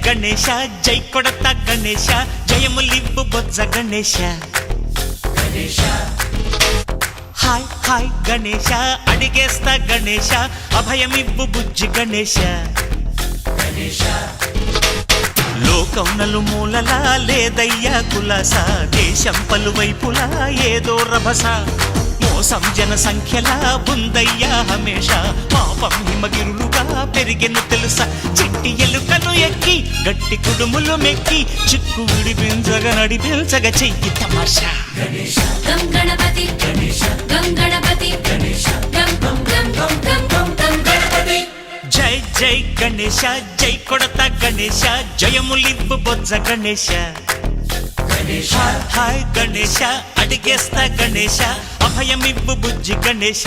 గణేశ జై కొడత గణేశ జయములివ్వు బొజ్జ Ganesha hi hi Ganesha అడిగేస్తా Ganesha అభయమివ్వు బుజ్జి గణేశ లోకం నలుమూలలా లేదయ్యా కులాస దేశం పలువైపులా ఏదో రభస మోసం జన సంఖ్యలా ఉందయ్యా హమేష పాపం హిమగిరులుగా పెరిగెను తెలుసా చిట్టి ఎలుకలు ఎక్కి గట్టి కుడుములు మెక్కి చిక్కు విడిపించగ నడిపించగ చెయ్యి తమాషా గం గణపతి గం గణపతి గం గం గం గం గం గం గం గణపతి జై జై గణేశ జై కొడత గణేశ జయములివ్వు బొజ్జ గణేశ హాయ్ గణేశ అడిగేస్తా గణేశ అభయమివ్వు బుజ్జి గణేశ